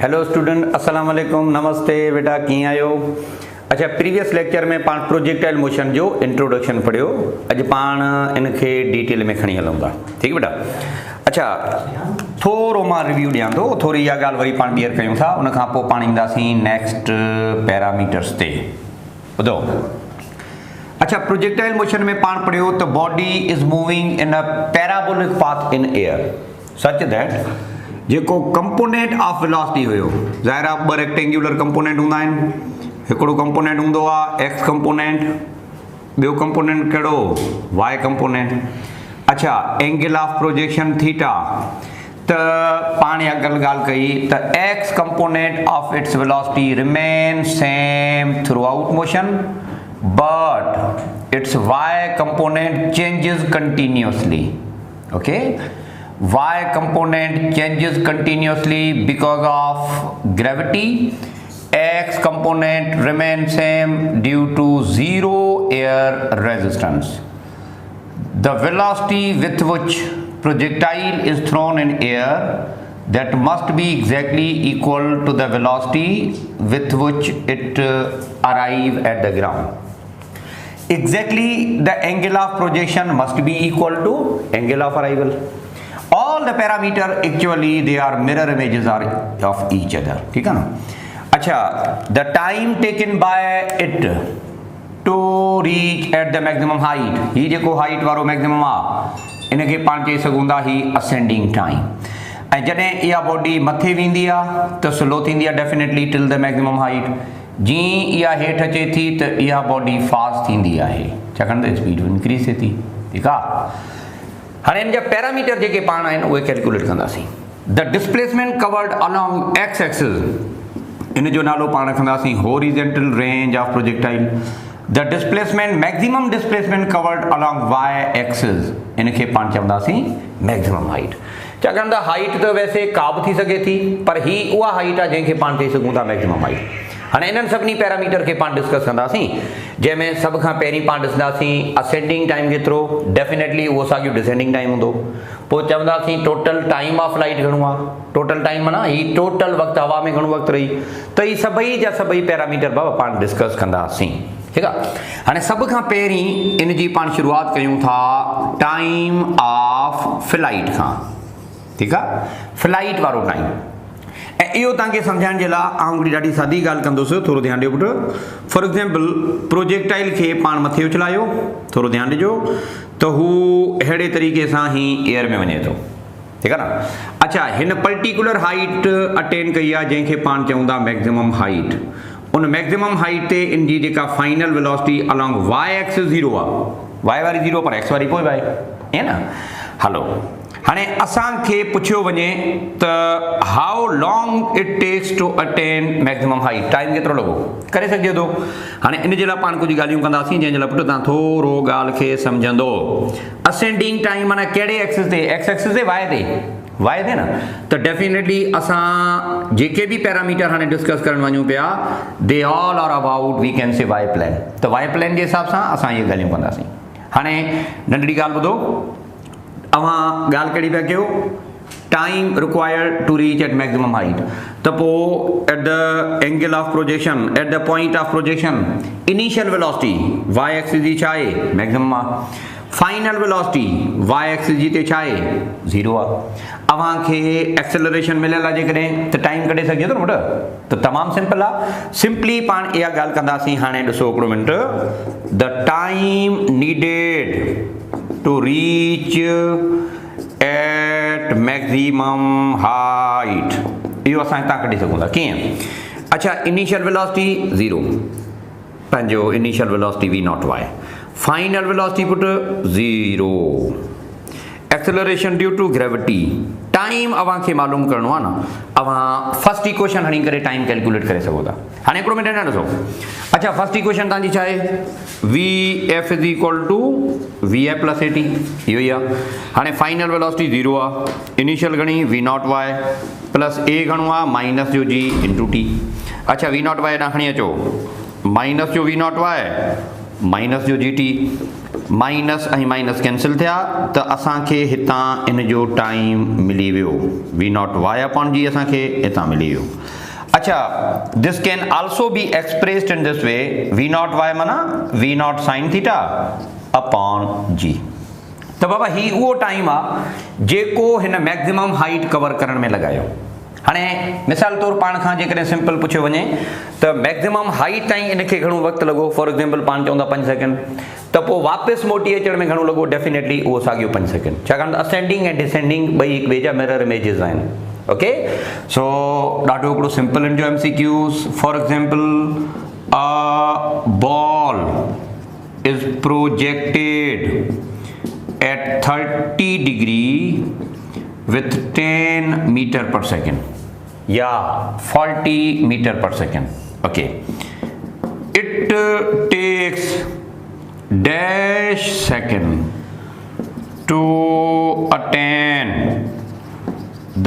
Hello student, अस्सलाम वालेकुम, नमस्ते बेटा, कीअं आहियो? अच्छा, प्रीवियस लेक्चर में पाण प्रोजेक्टाइल मोशन जो इंट्रोडक्शन पढ़ियो। अॼु पाण इनखे डिटेल में खणी हलूं था, ठीक है बेटा? अच्छा, थोरो मां रिव्यू ॾियां थो, थोरी इहा ॻाल्हि वरी पाण ॿीहर कयूं था, उन खां पोइ पाण ईंदासीं नेक्स्ट पैरामीटर्स ते। ॿुधो, अच्छा, प्रोजेक्टाइल मोशन में पाण पढ़ियो त body is moving in a parabolic path in air such that जेको कंपोनेंट ऑफ वेलोसिटी हुयो, ज़ाहिर आहे ॿ रेक्टेंगुलर कंपोनेंट हूंदा आहिनि। हिकिड़ो कंपोनेंट हूंदो आहे एक्स कंपोनेंट, ॿियो कंपोनेंट कहिड़ो? Y component. अच्छा, एंगल ऑफ प्रोजेक्शन थीटा, त पाण इहा ॻाल्हि कई त x component of its velocity remain same throughout motion, but its y component changes continuously. Okay, Y component changes continuously because of gravity. X component remains same due to zero air resistance. The velocity with which projectile is thrown in air, that must be exactly equal to the velocity with which it arrive at the ground. Exactly, the angle of projection must be equal to angle of arrival. All the parameter actually they are mirror images are of each other, ठीक है ना? अच्छा, the time taken by it to reach at the maximum height, ही जेको height वारो maximum आ, इनके पाण चई सघूं था ही ascending time। ऐं जॾहिं इहा बॉडी मथे वेंदी आहे त स्लो थींदी आहे definitely till the maximum height. जीअं इहा हेठि अचे थी त इहा बॉडी फास्ट थींदी आहे, छाकाणि त स्पीड इंक्रीज़ थिए थी, ठीकु आहे? हाणे इन जा पैरामीटर जेके पाण आहिनि उहे कैलकुलेट कंदासीं। The displacement covered along X axis, इन जो नालो पाण रखंदासीं horizontal range of projectile. The displacement maximum displacement covered along Y axis, इनखे पाण चवंदासीं मैक्सिमम हाइट। छाकाणि त हाइट त वैसे का बि थी सघे थी, पर ही उहा हाइट आहे जंहिंखे पाण चई सघूं था मैक्सिमम हाइट। हाणे इन्हनि सभिनी पैरामीटर खे पाण डिस्कस कंदासीं, जंहिंमें सभ खां पहिरीं पाण ॾिसंदासीं असेंडिंग टाइम केतिरो, डेफिनेटली उहो साॻियो डिसेंडिंग टाइम हूंदो। पोइ चवंदासीं टोटल टाइम ऑफ लाइट घणो आहे, टोटल टाइम माना ही टोटल वक़्तु हवा में घणो वक़्तु रही, त ही सभई जा सभई पैरामीटर बाबा पाण डिस्कस कंदासीं, ठीकु आहे? हाणे सभ खां पहिरीं इन जी पाण शुरूआति कयूं था टाइम ऑफ फ्लाइट खां, ठीकु आहे? फ्लाइट वारो टाइम, ऐं इहो तव्हांखे सम्झाइण जे लाइ आउं हिकिड़ी ॾाढी सादी ॻाल्हि कंदुसि, थोरो ध्यानु ॾियो पुटु। फॉर एग्ज़ाम्पल, प्रोजेक्टाइल खे पाण मथे उछलायो, थोरो ध्यानु ॾिजो, त हू अहिड़े तरीक़े सां ई एयर में वञे थो, ठीकु आहे न? अच्छा, हिन पर्टिकुलर हाइट अटेन कई आहे जंहिंखे पाण चऊं था मैक्सिमम हाइट। उन मैक्सिमम हाइट ते इन जी जेका final velocity along Y axis zero आहे, वाई वारी ज़ीरो पर एक्स वारी पोइ वाई, है न? हलो, हाणे असांखे पुछियो वञे त how long it takes to attain maximum height, time केतिरो लॻो? करे सघिजे थो। हाणे इन जे लाइ पाण कुझु ॻाल्हियूं कंदासीं जंहिंजे लाइ पुटु तव्हां थोरो ॻाल्हि खे सम्झंदो। असेंडिंग टाइम माना कहिड़े एक्सिस ते? एक्स एक्सिस ते, वाई ते? वाई ते न? त डेफिनेटली असां जेके बि पैरामीटर हाणे डिस्कस करणु वञूं पिया, they all are about we can say y plane. त वाई प्लेन जे हिसाब सां असां इहे ॻाल्हियूं कंदासीं। हाणे नंढड़ी ॻाल्हि ॿुधो, अवां ॻाल्हि कहिड़ी पिया कयो? Time required to reach at maximum height, त पोइ at the angle of projection, at the point of projection, initial velocity Y axis जी छा आहे? मैक्सिमम आहे। फाइनल वेलोसिटी वाई एक्सिस जी ते छा आहे? ज़ीरो आहे। अव्हांखे एक्सेलरेशन मिलियल आहे जेकॾहिं, त टाइम कढे सघिजे थो न पुटु? त तमामु सिंपल आहे। सिंपली पाण इहा ॻाल्हि कंदासीं। हाणे ॾिसो हिकिड़ो मिंट, the time needed to reach at maximum height, इहो असां हितां कढी सघूं था। कीअं? अच्छा, इनिशियल वेलोसिटी ज़ीरो, पंहिंजो initial velocity V naught Y, final velocity पुटु zero, acceleration due to gravity, time अव्हांखे मालूम करिणो आहे न, अव्हां फर्स्ट इक्वेशन हणी करे टाइम कैलकुलेट करे सघो था। हाणे हिकिड़ो मिनट ॾिसो। अच्छा, फर्स्ट इक्वेशन तव्हांजी छा आहे? V f is equal to v a plus a t, इहो ई आहे। हाणे फाइनल वेलोसिटी ज़ीरो आहे, इनिशियल घणी? V naught y plus a घणो आहे? माइनस जो जी इंटू टी। अच्छा, वी नॉट वाई हेॾां खणी अचो, माइनस जो वी नॉट वाई माइनस जो जी टी, माइनस ऐं माइनस कैंसिल थिया त असांखे हितां इन जो टाइम मिली वियो वी नॉट वाई अपॉन जी असांखे हितां मिली वियो। अच्छा this can also be expressed in this way V naught Y माना V naught sine theta upon G. त बाबा ही उहो टाइम आहे जेको हिन मैक्सिमम हाइट कवर करण में लॻायो। हाणे मिसाल तौर पाण खां जेकॾहिं सिंपल पुछियो वञे त मैक्सिमम हाइट ताईं इनखे घणो वक़्तु लॻो, फॉर एग्जाम्पल पाण चवंदा 5 सेकेंड, त पोइ वापसि मोटी अचण में घणो लॻो, डेफिनेटली उहो साॻियो 5 सेकेंड, छाकाणि त असेंडिंग ऐं डिसेंडिंग ॿई हिक ॿिए जा मिरर इमेजिस आहिनि। ओके सो ॾाढो हिकिड़ो सिंपल इन जो MCQs, for example a ball is projected at 30 degree with 10 meter per second या 40 meter per second. Okay, it takes dash second to attain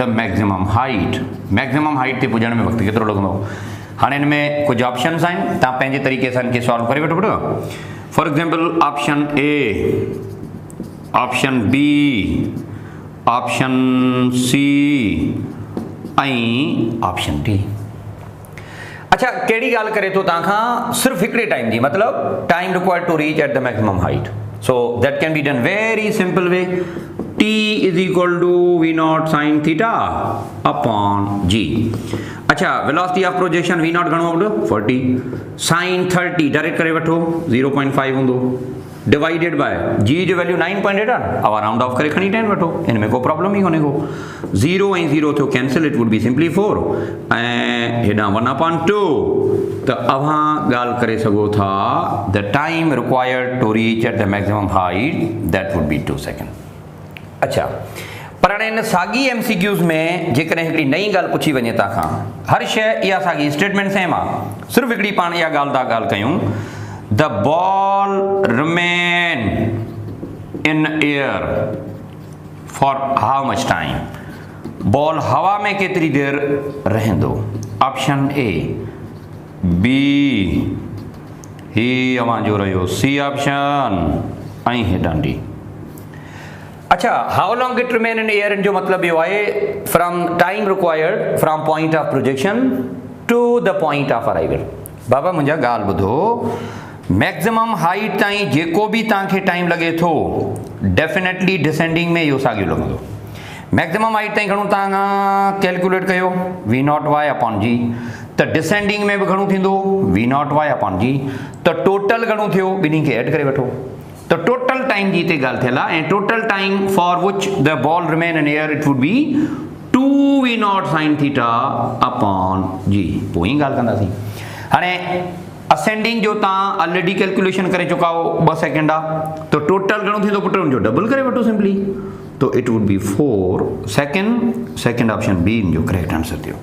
the maximum height. maximum height ते पुॼण में वक़्तु केतिरो लॻंदो? हाणे हिन में कुझु ऑप्शंस आहिनि, तव्हां पंहिंजे तरीक़े सां इनखे सॉल्व करे वठो। For example option A, option B, option C ऐं ऑप्शन डी। अच्छा कहिड़ी ॻाल्हि करे थो तव्हां खां? सिर्फ़ु हिकिड़े टाइम जी, मतिलबु time required to reach at the maximum height. So that can be done very simple way, T is equal to V naught sine theta upon G. अच्छा velocity of projection V naught घणो वठो 40 sign 30 direct करे वठो 0.5 हूंदो divided by जी जो value 9.8 आहे, अब round of करे खणी 10 वठो, इनमें को प्रॉब्लम ही कोन्हे को। 0 ऐं 0 थियो cancel, it would be simply 4 ऐं हेॾां 1/2 त अव्हां ॻाल्हि करे सघो था the time required to reach at the maximum height that would be 2 second. अच्छा पर हाणे हिन साॻी MCQs में जेकॾहिं हिकिड़ी नई ॻाल्हि पुछी वञे तव्हां खां, हर शइ इहा साॻी स्टेटमेंट सेम आहे, सिर्फ़ु हिकिड़ी पाण इहा ॻाल्हि था ॻाल्हि कयूं, the ball remain in air for how much time? Ball हवा में केतिरी देर रहंदो? ऑप्शन ए, बी ही अवां जो रहियो, सी ऑप्शन ऐं हेॾां डी। अच्छा how long it remain in air, इन जो मतिलबु इहो आहे from time required from point of projection to the point of arrival. बाबा मुंहिंजा ॻाल्हि ॿुधो, मैक्सिमम हाइट ताईं जेको बि तव्हांखे टाइम लॻे थो डेफिनेटली डिसेंडिंग में इहो साॻियो लॻंदो। मैक्सिमम हाइट ताईं घणो तव्हां कैलकुलेट कयो we naught y upon G, त डिसेंडिंग में बि घणो थींदो we naught y upon G, त टोटल घणो थियो ॿिन्ही खे ऐड करे वठो। त टोटल टाइम जी हिते ॻाल्हि थियल आहे ऐं total time for which the ball remain in air it would be 2 V naught sine theta upon G. पोइ ई ॻाल्हि कंदासीं। हाणे असेंडिंग जो तव्हां ऑलरेडी कैलकुलेशन करे चुका हो 2 सेकेंड आहे, तो टोटल घणो थींदो पुट हुनजो डबल करे वठो सिंपली, तो it would be 4 second. Second option B इन जो करेक्ट आंसर थियो।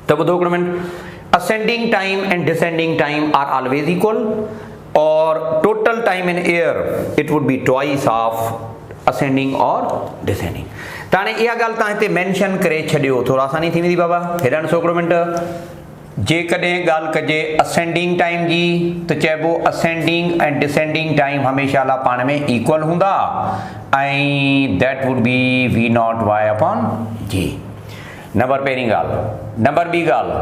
त ॿुधो हिकिड़ो minute, ascending time and descending time are always equal और total time in air it would be twice of ascending और डिसेंडिंग। त हाणे इहा ॻाल्हि तव्हां हिते मेंशन करे छॾियो, थोरो आसानी थी वेंदी बाबा। हेॾां ॾिसो हिकिड़ो मिनट, जेकॾहिं ॻाल्हि कजे असेंडिंग टाइम जी त चइबो असेंडिंग ऐं डिसेंडिंग टाइम हमेशह लाइ पाण में इक्वल हूंदा ऐं that would be we naught y upon g. Number पहिरीं ॻाल्हि। नंबर ॿी ॻाल्हि,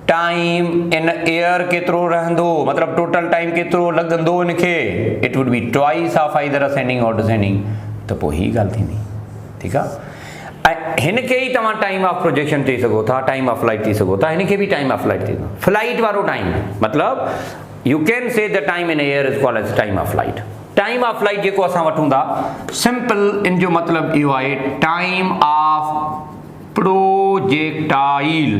टाइम इन एयर केतिरो रहंदो, मतिलबु टोटल टाइम केतिरो लॻंदो इनखे, it would be twice of either ascending और डिसेंडिंग। त पोइ ही ॻाल्हि थींदी, ठीकु आहे। ऐं हिनखे ई तव्हां टाइम ऑफ प्रोजेक्शन चई सघो था, टाइम ऑफ फ्लाइट थी सघो था, हिनखे बि टाइम ऑफ फ्लाइट थी सघो। फ्लाइट वारो टाइम मतिलबु you can say the time in air is called as time of flight. Time of flight जेको असां वठूं था सिंपल इन जो मतिलबु इहो आहे time of projectile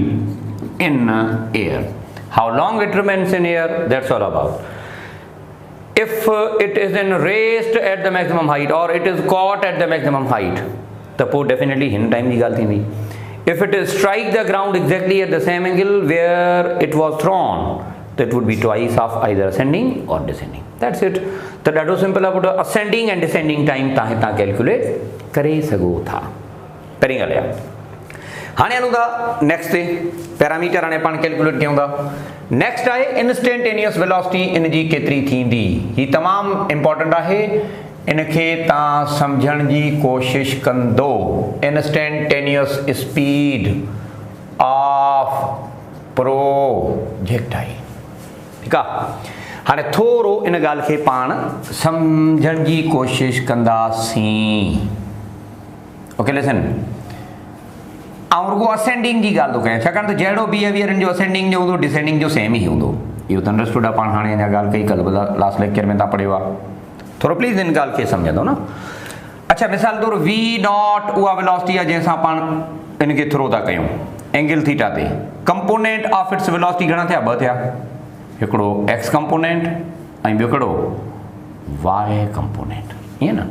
in air, how long it remains in air, that's all about. If it is in raised at the maximum height और it is caught at the maximum height त पोइ definitely हिन time जी ॻाल्हि थींदी। If it is strike the ground exactly at the same angle where it was thrown त it would be twice of either ascending और descending, that's it. त ॾाढो सिंपल आहे put, ascending and descending time तव्हां हितां calculate करे सघो था। पहिरीं ॻाल्हि आहे। हाणे हलूं था नेक्स्ट ते पैरामीटर हाणे पाण कैलकुलेट कयूं था। नेक्स्ट आहे इंस्टेंटेनियस वेलोसिटी इन जी केतिरी थींदी। ही तमामु इंपॉर्टेंट आहे, इनखे तव्हां सम्झण जी कोशिश कंदो। इंस्टेंटेनियस स्पीड ऑफ प्रोजेक्टाइल, ठीकु आहे। हाणे थोरो इन ॻाल्हि खे पाण सम्झण जी कोशिश कंदासीं। ओके लिसन, ऐं रुगो असेंडिंग जी ॻाल्हि थो कयां, छाकाणि त जहिड़ो बिहेवियर जो असेंडिंग जो हूंदो डिसेंडिंग जो सेम ई हूंदो। इहो त अंडरस्टूड आहे, पाण हाणे अञा ॻाल्हि कई कल्ह लास्ट लेक्चर में तव्हां पढ़ियो आहे। थोरो प्लीज़ इन ॻाल्हि खे सम्झंदो न। अच्छा, मिसाल तौरु वी नॉट उहा वेलोसिटी आहे जंहिंसां पाण इनखे थ्रो था कयूं एंगल थीटा ते। कंपोनेंट ऑफ इट्स वेलोसिटी घणा थिया? 2 थिया। हिकिड़ो एक्स कंपोनेंट ऐं ॿियो कहिड़ो वाई कंपोनेंट, ईअं न।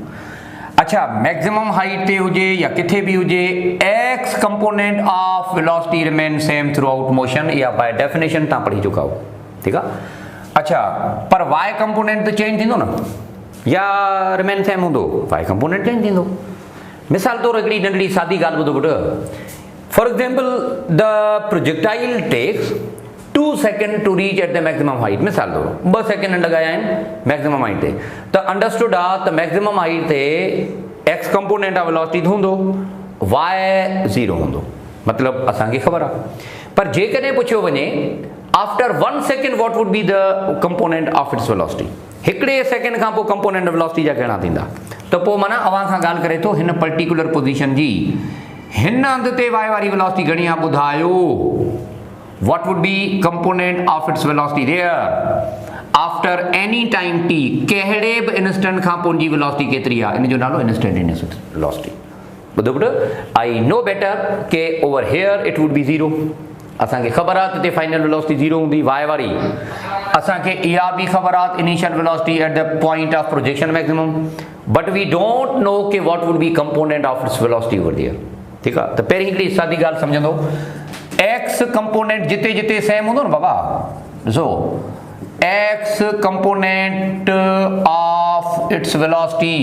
अच्छा, मैक्सिमम हाइट ते हुजे या किथे बि हुजे, x component of velocity remain same throughout motion, या बाय डेफिनेशन तव्हां पढ़ी चुका हो, ठीकु आहे। अच्छा, पर वाई कंपोनेंट त चेंज थींदो न, या रिमेन सेम हूंदो? वाई कंपोनेंट चेंज थींदो। मिसाल तौरु हिकिड़ी नंढड़ी सादी ॻाल्हि ॿुधो पुटु। For example the projectile takes 2 second to reach at the maximum height. मिसाल तौरु 2 सेकेंड लॻाया आहिनि मैक्सिमम हाइट ते, त अंडरस्टूड आहे त मैक्सिमम हाइट ते एक्स कंपोनेंट ऑफ वेलोसिटी हूंदो, वाई 0 हूंदो, मतिलबु असांखे ख़बर आहे। पर जेकॾहिं पुछियो वञे after 1 second what would be the component of its velocity, हिकिड़े सेकेंड खां पोइ कंपोनेंट वेलोसिटी जा कहिड़ा थींदा, त पोइ माना अव्हां सां ॻाल्हि करे थो हिन पर्टिकुलर पोज़ीशन जी हिन हंधि ते वाई वारी वेलोसिटी घणी आहे ॿुधायो। What would be component of its velocity there after any time t, कहिड़े बि इंस्टेंट खां पोइ जी वेलोसिटी केतिरी आहे, इन जो नालो इंस्टेंटेनियस वेलोसिटी। ॿुधो पुटु, आई नो बेटर के over here it would B 0। असांखे ख़बर आहे त हिते फाइनल वेलोसिटी 0 हूंदी वाई वारी। असांखे इहा बि ख़बर आहे initial velocity at the point of projection maximum, but we don't know के what would be component of its velocity over there, ठीकु आहे। त पहिरीं हिकिड़ी सादी ॻाल्हि सम्झंदो, एक्स कंपोनेंट जिते जिते सेम हूंदो न बाबा, ॾिसो x component of its velocity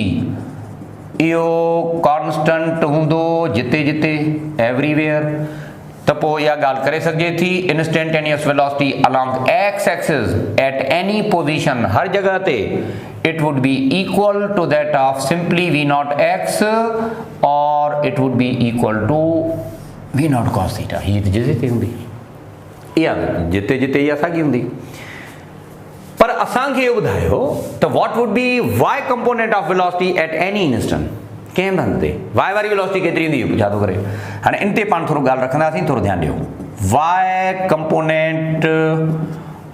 इहो कॉन्स्टेंट हूंदो जिते जिते एवरीवेयर। त पोइ इहा ॻाल्हि करे सघिजे थी instantaneous velocity along X axis at any position, हर जगह ते it would be equal to that of simply we naught X, और it would be equal to V naught cos theta. ही जिते जिते हूंदी, इहा जिते जिते इहा साॻी हूंदी। पर असांखे इहो ॿुधायो त what would be y component of velocity at any instant, कंहिं बि हंधि ते वाई वारी वेलोसिटी केतिरी हूंदी पुछा थो करे। हाणे इन ते पाण थोरो ॻाल्हि रखंदासीं, थोरो ध्यानु ॾियो। Y component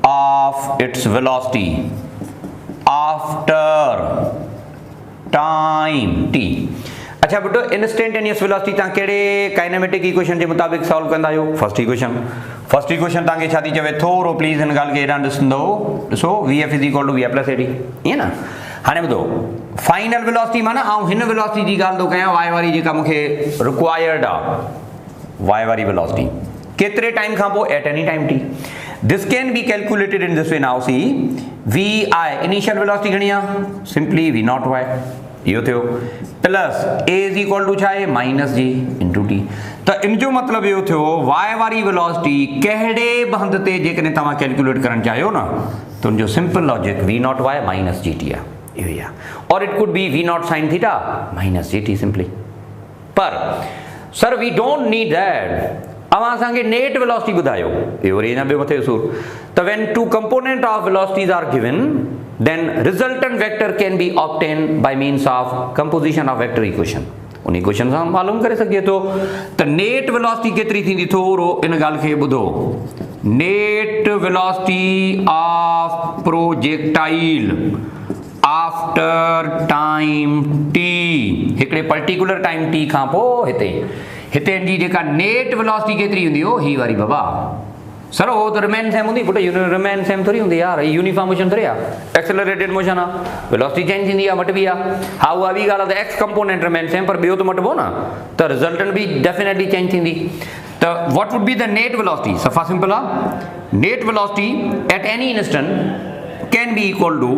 of its velocity after time t. अच्छा बेटो, इंस्टेंटेनियस वेलोसिटी तव्हां कहिड़े काइनेमेटिक इक्वेशन जे मुताबिक़ सॉल्व कंदा आहियो? फर्स्ट इक्वेशन तव्हांखे छा थी चवे, थोरो प्लीज़ हिन ॻाल्हि खे हेॾां ॾिसंदो, ॾिसो v f is equal to v r plus a d, ईअं न। हाणे ॿुधो, फाइनल वेलोसिटी माना आउं हिन वेलोसिटी जी ॻाल्हि थो कयां, वाई वारी जेका मूंखे रिक्वायर्ड आहे, वाई वारी वेलोसिटी केतिरे टाइम खां पोइ at any time t. This can be calculated in this way. Now see v i initial velocity घणी आहे, सिंपली वी नॉट वाई, इहो थियो, plus a is equal to छा आहे माइनस जी इंटू टी। त इन जो मतिलबु इहो थियो वाई वारी वेलोसिटी कहिड़े बि हंधि ते जेकॾहिं तव्हां कैलकुलेट करणु चाहियो न, त उनजो simple logic V naught Y minus जी टी आहे, इहो ई आहे। और it could be we naught sine theta minus ji T simply. पर sir we don't need that, अवां असांखे नेट वेलोसिटी ॿुधायो, इहो वरी अञा ॿियो मथे सूर। त when two component of velocities are given, then resultant vector can be obtained by means of composition of vector equation। उन इक्वेशन सां मालूम करे सघे थो त नेट वेलोसिटी केतिरी थींदी। थोरो इन ॻाल्हि खे ॿुधो, net velocity of projectile after time T, हिकिड़े पर्टिकुलर टाइम टी खां पोइ हिते जी जेका नेट वेलोसिटी केतिरी हूंदी हो, ही वारी बाबा। सर वो तो रिमेन सेम होंगी पुट, रिमेन सेम थोड़ी होंगी यार, यूनिफॉर्म मोशन थोड़ी आहे, एक्सेलरेटेड मोशन आहे, वेलोसिटी चेंज थींदी आहे, मटबी आहे। हा उहा बि ॻाल्हि आहे त एक्स कंपोनेंट रिमेन सेम, पर ॿियो त मटबो न, त रिजल्टेंट बि डेफिनेटली चेंज थींदी। त what would be the net velocity, सफ़ा सिंपल आहे, net velocity at any instant can be equal to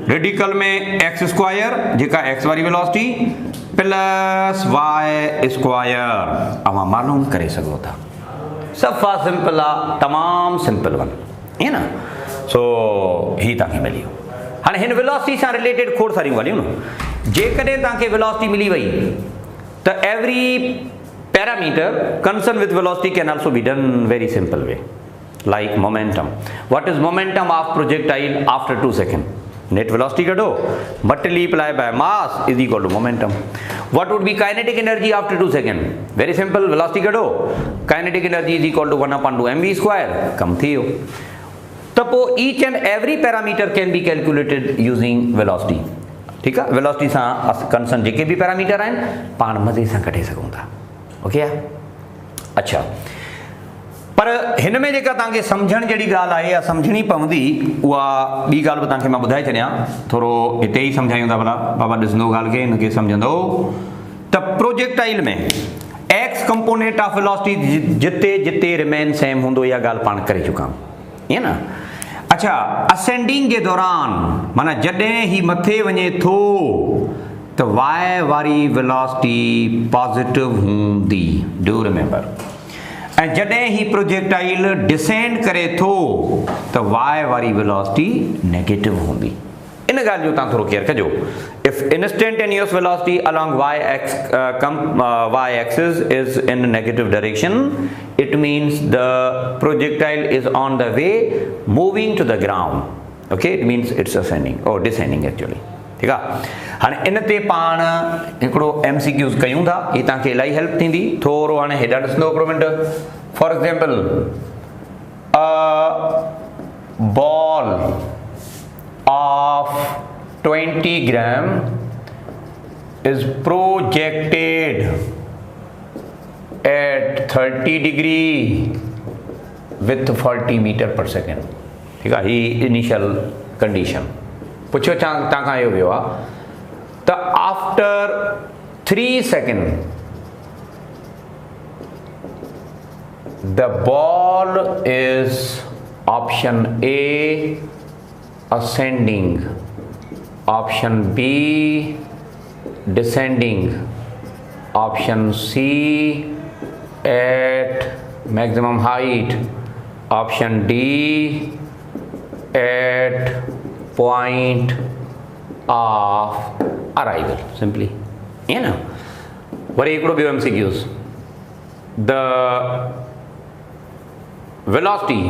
radical में एक्स स्क्वायर जेका एक्स वारी वेलोसिटी प्लस वाई स्क्वायर अवां मालूम करे सघो था। सफ़ा सिंपल आहे, तमामु सिंपल वन ईअं न। सो ही तव्हांखे मिली वियो। हाणे हिन वेलोसिटी सां रिलेटेड खोड़ सारियूं ॻाल्हियूं न। जेकॾहिं तव्हांखे वेलोसिटी मिली वई त every parameter concern with velocity can also be done very simple way, like momentum. What is momentum of projectile after 2 seconds? Net velocity कढो, multiply by mass is equal to momentum. What would be kinetic energy after 2 seconds? Very simple, velocity कढो, kinetic energy is equal to 1/2 mv square. कम थी वियो। त पोइ each and every parameter can be calculated using velocity। ठीकु आहे, velocity सां concern जेके बि parameter आहिनि पाण मज़े सां कढे सघूं था। ओके आहे। अच्छा, पर हिन में जेका तव्हांखे सम्झण जहिड़ी ॻाल्हि आहे या सम्झणी पवंदी उहा ॿी ॻाल्हि बि तव्हांखे मां ॿुधाए छॾियां। थोरो हिते ई सम्झायूं था, भला बाबा ॾिसंदो ॻाल्हि खे, हिनखे सम्झंदो त प्रोजेक्टाइल में एक्स कंपोनेंट ऑफ वेलोसिटी जिते जिते रिमेन सेम हूंदो, इहा ॻाल्हि पाण करे चुका आहियूं, ईअं न। अच्छा, असेंडिंग जे दौरान माना जॾहिं ही मथे वञे थो त वाई वारी वेलोसिटी पॉजिटिव हूंदी, डू रिमेंबर। ऐं जॾहिं ही प्रोजेक्टाइल डिसेंड करे थो त वाई वारी वेलोसिटी नेगेटिव हूंदी। इन ॻाल्हि जो तव्हां थोरो केयर कजो। If instantaneous velocity along y axis is in negative direction, it means the projectile is on the way moving to the ground. Okay, it means it's ascending or descending actually। ठीकु आहे। हाणे इन ते पाण हिकिड़ो MCQs कयूं था, ही तव्हांखे इलाही help थींदी। थोरो हाणे हेॾा ॾिसंदो हिकिड़ो minute. For example, ball of 20 gram is projected at 30 degree with 40 meter per second। ठीकु आहे, ही इनिशियल कंडीशन पुछो तव्हांखां इहो वियो आहे त after 3 seconds the ball is option A ascending, option B descending, option C at maximum height, option D at point of arrival। simply, you know। Worry हिकिड़ो ॿियो MCQs, the velocity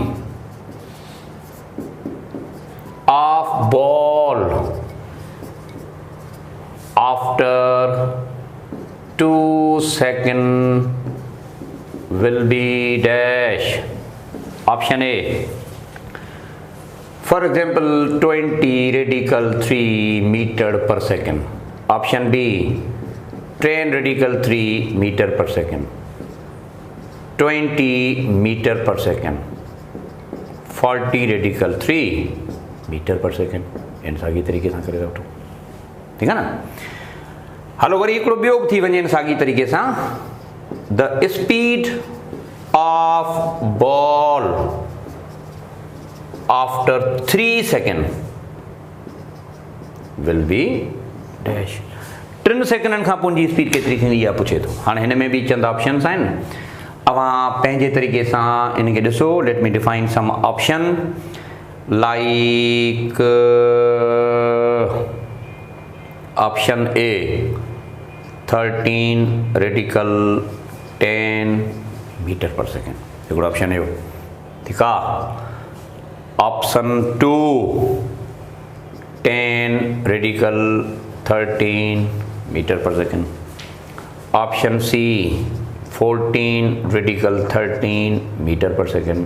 of ball after 2 seconds will be dash। option A, for example 20 radical 3 meter per second, option B 10 radical 3 meter per second, 20 meter per second, 40 radical 3 meter per second। इन साॻी तरीक़े सां करे वठो, ठीकु आहे न। Hello worry हिकिड़ो ॿियो बि थी वञे इन साॻी तरीक़े सां, the speed of ball after 3 seconds will be dash। 3 सेकंडनि खां पोइ जी स्पीड केतिरी थींदी इहा पुछे थो। हाणे हिन में बि चंद ऑप्शंस आहिनि, अवां पंहिंजे तरीक़े सां इनखे ॾिसो। Let me define some option like option a 13 radical 10 meter per second, हिकिड़ो ऑप्शन इहो, ठीकु आहे। Option 2 10 radical 13 meter per second, option c 14 radical 13 meter per second,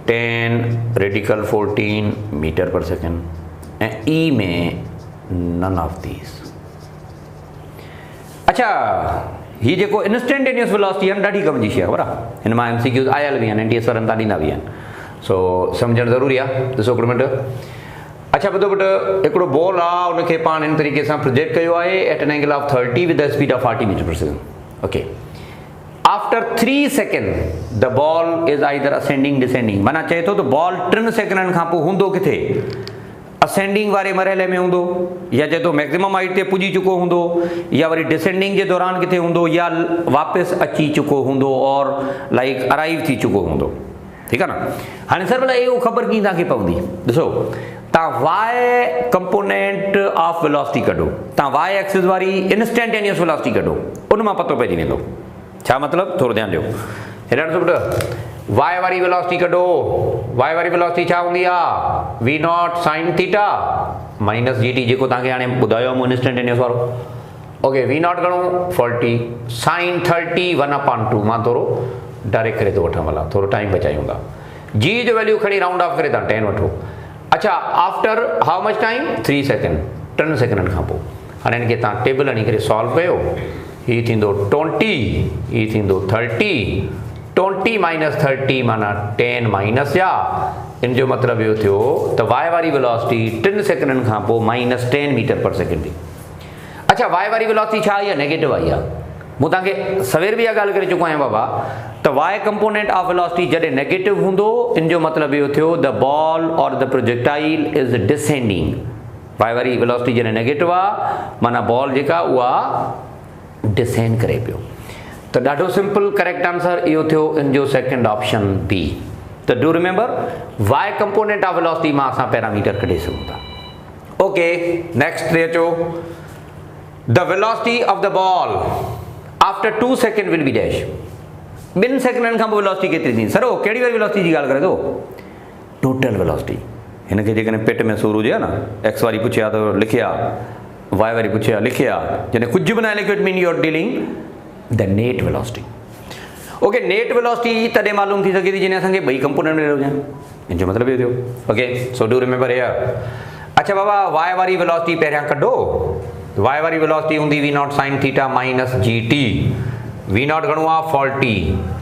10 radical 14 meter per second, ऐं ई में नन ऑफ दीज। अच्छा, ही जेको instantaneous velocity आहे ॾाढी कम जी शइ आहे, ख़बर आहे। हिन मां MCQs आयल बि आहिनि, NTS वारनि तव्हां ॾींदा बि आहिनि, सो सम्झणु ज़रूरी आहे। ॾिसो हिकिड़ो मिंट। अच्छा ॿुधो पुटु, हिकिड़ो बॉल आहे, उनखे पाण हिन तरीक़े सां प्रोजेक्ट कयो आहे at an angle of 30 with the speed of 40 meter per second. Okay, after 3 seconds the ball is either ascending descending, माना चए थो त बॉल 3 सेकंडनि खां पोइ हूंदो किथे, असेंडिंग वारे मरहले में हूंदो, या चए थो मैक्सिमम हाइट ते पुॼी चुको हूंदो, या वरी डिसेंडिंग जे दौरान किथे हूंदो, या वापसि अची चुको हूंदो और लाइक अराइव थी चुको हूंदो। ठीक है ना। हाँ सर भला ये खबर की तव्हांखे पवंदी, ॾिसो तव्हां वाई कंपोनेंट ऑफ वेलोसिटी कढो, तव्हां वाई एक्सिस वारी इंस्टेंटेनियस वेलोसिटी कढो, उन मां पतो पइजी वेंदो। छा मतिलबु, थोरो ध्यानु ॾियो। हेॾा ॾिसो पुटु, वाई वारी वेलोसिटी कढो, वाई वारी वेलोसिटी छा हूंदी आहे, v naught sine theta minus जी टी, जेको तव्हांखे हाणे ॿुधायो मूं इंस्टेंटेनियस वारो। ओके, वी नॉट घणो 40 साइन 30 1/2 मां थोरो डायरेक्ट करे थो वठां, भला थोरो टाइम बचायूं था। जी जो वैल्यू खणी राउंड ऑफ करे तव्हां 10 वठो। अच्छा, after how much time, 3 second, 3 सेकेंडनि खां पोइ हाणे हिनखे तव्हां टेबल हणी करे सॉल्व कयो। हीअ थींदो 20, हीअ थींदो 30, 20 माइनस 30 माना 10 माइनस जा, इन जो मतिलबु इहो थियो त वाई वारी वेलोसिटी 3 सेकेंडनि खां पोइ माइनस 10 मीटर पर सेकेंड थी। अच्छा, वाई वारी वेलोसिटी छा आई आहे, नेगेटिव आई आहे। मूं तव्हांखे सवेर बि इहा ॻाल्हि करे चुको आहियां बाबा, त वाई कंपोनेंट ऑफ वेलोसिटी जॾहिं नेगेटिव हूंदो, इन जो मतिलबु इहो थियो the ball or the projectile is descending. Y वारी वेलोसिटी जॾहिं नेगेटिव आहे माना बॉल जेका उहा डिसेंड करे पियो। त ॾाढो सिंपल करेक्ट आंसर इहो थियो इन जो सेकेंड ऑप्शन बी। त do remember, y component of velocity मां असां पैरामीटर कढी सघूं था। ओके, नेक्स्ट ते अचो। The velocity of the ball after 2 second will be dash. 2 सेकेंडनि खां पोइ वेलोसिटी केतिरी थी? सर कहिड़ी वारी वेलोसिटी जी ॻाल्हि करे थो? Total velocity. हिनखे जेकॾहिं पेट में सूर हुजे न, एक्स वारी पुछिया त लिखिया, वाई वारी पुछिया लिखिया, जॾहिं कुझु बि न लिखियो, it mean you are dealing the net velocity. Okay, net velocity तॾहिं मालूम थी सघे थी जॾहिं असांखे ॿई कंपोनेंट मिलियो हुजनि, इन जो मतिलबु इहो थियो। Okay, so do remember here. अच्छा बाबा, वाई वारी वेलोसिटी पहिरियां कढो। वाई वारी वेलोसिटी हूंदी v naught sine theta minus जी टी। वी नॉट घणो आहे 40,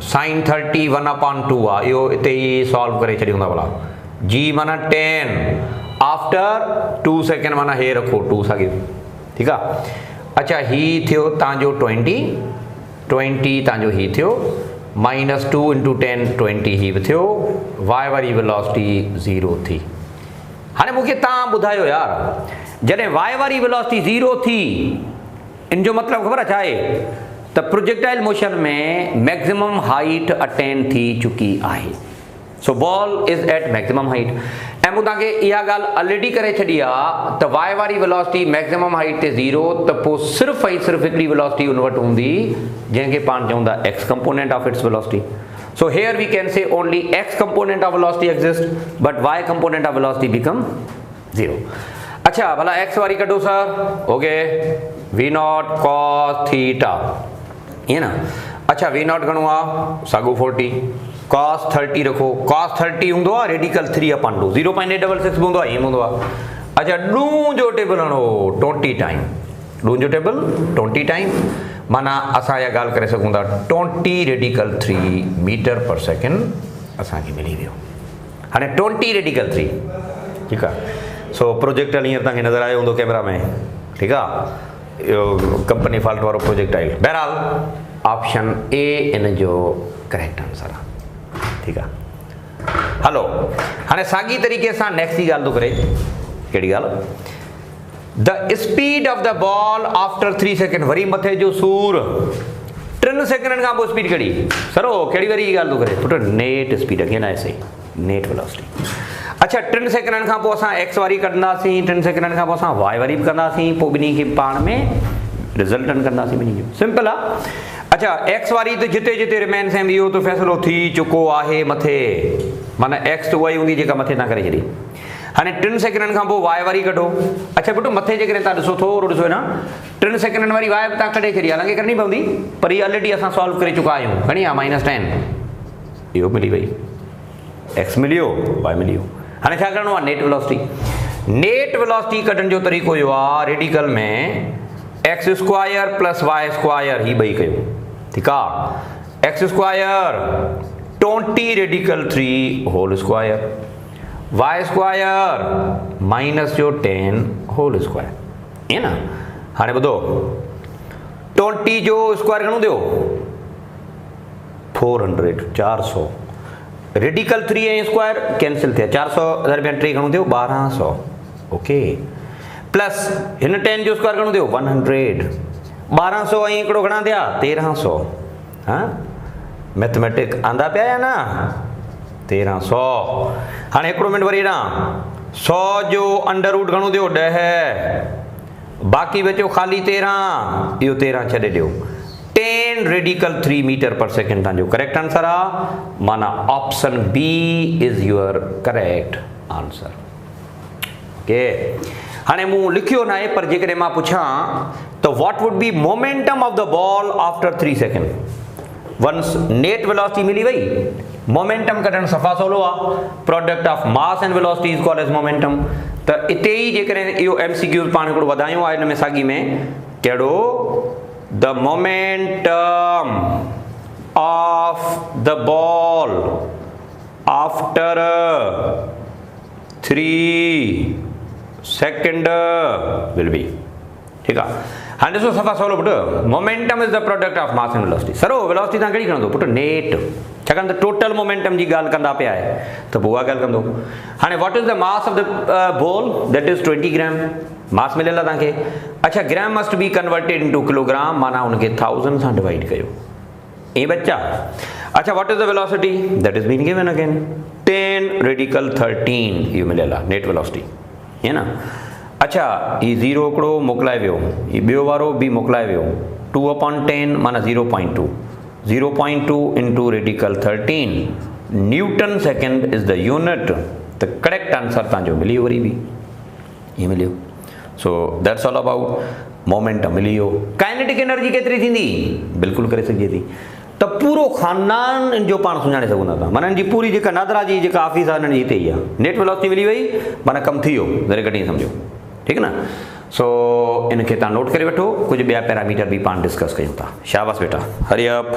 साइन 30 1/2 आहे, इहो हिते ई सॉल्व करे छॾियूं था भला। जी माना 10, आफ्टर 2 सेकेंड माना हे रखो 2 साॻियो। ठीकु आहे। अच्छा, ही थियो तव्हांजो 20 तव्हांजो ही थियो माइनस 2 × 10 20 ही बि थियो। वाई वारी वेलोसिटी 0 थी। हाणे मूंखे तव्हां ॿुधायो यार, जॾहिं वाई वारी वेलोसिटी 0 थी, इन जो मतिलबु ख़बर छा आहे त प्रोजेक्टाइल मोशन में मैक्सिमम हाइट अटेन थी चुकी आहे। So ball is at maximum height. ऐं मूं तव्हांखे इहा ॻाल्हि ऑलरेडी करे छॾी आहे त वाई वारी वेलोसिटी मैक्सिमम हाइट ते 0, त पोइ सिर्फ़ु ऐं सिर्फ़ु हिकिड़ी वेलोसिटी उन वटि हूंदी जंहिंखे पाण चऊं था x component of its velocity. So here we can say only x component of velocity exists, but y component of velocity become 0. अच्छा भला x वारी कढो sir. Okay, v naught cos theta, ये ना। अच्छा, v नॉट घणो आहे साॻो 40, cos 30 रखो। cos 30 हूंदो आहे रेडिकल 3/2, 0.866 हूंदो आहे, हीअं हूंदो आहे। अच्छा, ॾूं जो टेबल हणो 20 टाइम, ॾूं जो टेबल 20 टाइम माना असां इहा ॻाल्हि करे सघूं था 20 रेडिकल 3 मीटर पर सेकेंड असांखे मिली वियो। हाणे 20 रेडिकल 3, ठीकु आहे। सो प्रोजेक्टाइल हींअर तव्हांखे नज़र आयो हूंदो कैमरा में, ठीकु आहे। इहो कंपनी फॉल्ट वारो प्रोजेक्टाइल। बहरहाल ऑप्शन ए इन जो करेक्ट आंसर आहे। ठीकु आहे। हलो, हाणे साॻी तरीक़े सां नेक्स्ट जी ॻाल्हि थो करे। कहिड़ी ॻाल्हि? The speed of the ball after 3 second. Worry मथे जो सूर 3 सेकेंडनि खां पोइ स्पीड कहिड़ी? सर कहिड़ी वारी ॻाल्हि थो करे? पुट नेट स्पीड, अगेन आहे सही, नेट वेलोसिटी। अच्छा, 3 सेकेंडनि खां पोइ असां एक्स वारी कढंदासीं, 3 सेकेंडनि खां पोइ असां वाई वारी बि कंदासीं, पोइ ॿिन्ही खे पाण में रिज़ल्टन कंदासीं ॿिन्ही जो। सिंपल आहे। अच्छा, एक्स वारी त जिते जिते रिमेन सेम, इहो त फ़ैसिलो थी चुको आहे मथे, माना एक्स त उहा ई हूंदी जेका मथे तव्हां करे छॾी। हाणे 3 सेकेंडनि खां पोइ वाई वारी कढो। अच्छा पुटु, मथे जेकॾहिं तव्हां ॾिसो, थोरो ॾिसो न, 3 सेकेंडनि वारी वाई बि तव्हां कढे छॾी, हालांकि करणी पवंदी, पर इहा ऑलरेडी असां सॉल्व करे चुका आहियूं। घणी आहे -10, इहो मिली वई, एक्स मिलियो, वाई मिलियो। हाणे छा करिणो आहे? Net velocity. नेट वेलोसिटी कढण जो तरीक़ो इहो आहे, रेडिकल में x square plus Y square ही ॿई कयो। ठीकु आहे। X square 20 radical 3 whole square, Y square minus जो 10 होल स्क्वायर, ईअं न। हाणे ॿुधो, 20 जो स्क्वायर घणो थियो? 400, 400। रेडिकल 3 ऐं स्क्वायर कैंसिल थिया, 400 दरमियान 3 घणो थियो? 1200। ओके प्लस हिन 10 जो स्क्वायर घणो थियो 100 1200 ऐं हिकिड़ो घणा थिया 1300 हाँ मैथमेटिक आंदा पिया या ना 1300 हाणे हिकिड़ो मिनट वरी ना 100 जो अंडर रूट घणो थियो 10 बाक़ी बचो खाली 13 इहो 13 छॾे ॾियो 10 रेडिकल 3 मीटर पर सेकेंड तव्हांजो करेक्ट आंसर आहे माना option b is your correct answer okay हाणे मूं लिखियो न आहे पर जेकॾहिं मां पुछां त what would be momentum of the ball after 3 second once net velocity मिली वई मोमेंटम कढणु सफ़ा सवलो आहे product of mass and velocity is called as momentum त इते ई जेकॾहिं इहो MCQ पाण हिकिड़ो वधायूं आहे हिन में साॻी में कहिड़ो the momentum of the ball after 3 second will be ठीक है हाँ ॾिसो सफ़ा सवलो put momentum is the product of mass and velocity सरो वेलोसिटी तव्हां कहिड़ी खणंदो पुट नेट छाकाणि त टोटल मोमेंटम जी ॻाल्हि कंदा पिया आहे त पोइ उहा ॻाल्हि कंदो हाणे what is the mass of the ball that is 20 gram mass मिलियल आहे तव्हांखे अच्छा gram must be converted into kilogram माना हुनखे 1000 सां डिवाइड कयो ईअं बच्चा अच्छा what is the velocity that is been given again 10 radical 13 इहो मिलियल आहे नेट वेलोसिटी है ना अच्छा ये 0 हिकिड़ो मोकिलाए वियो ये ॿियो वारो बि मोकिलाए वियो 2/10 माना 0.2 0.2 into radical 13 newton second is the unit त करेक्ट आंसर तव्हांजो मिली वियो वरी बि ये मिलियो so that's all about momentum मिली वियो काइनेटिक एनर्जी केतिरी थींदी बिल्कुलु करे सघे थी त पूरो ख़ानदान इन जो पाण सुञाणे सघूं था माना इन जी पूरी जेका नादरा जी जेका ऑफिस आहे हिननि जी हिते ई आहे नेट वेलोसिटी मिली वई माना कमु थी वियो ज़रे घणी सम्झो ठीकु न सो इनखे तव्हां नोट करे वठो कुझु ॿिया पैरामीटर बि पाण डिस्कस कयूं था शाबाश बेटा हरी अप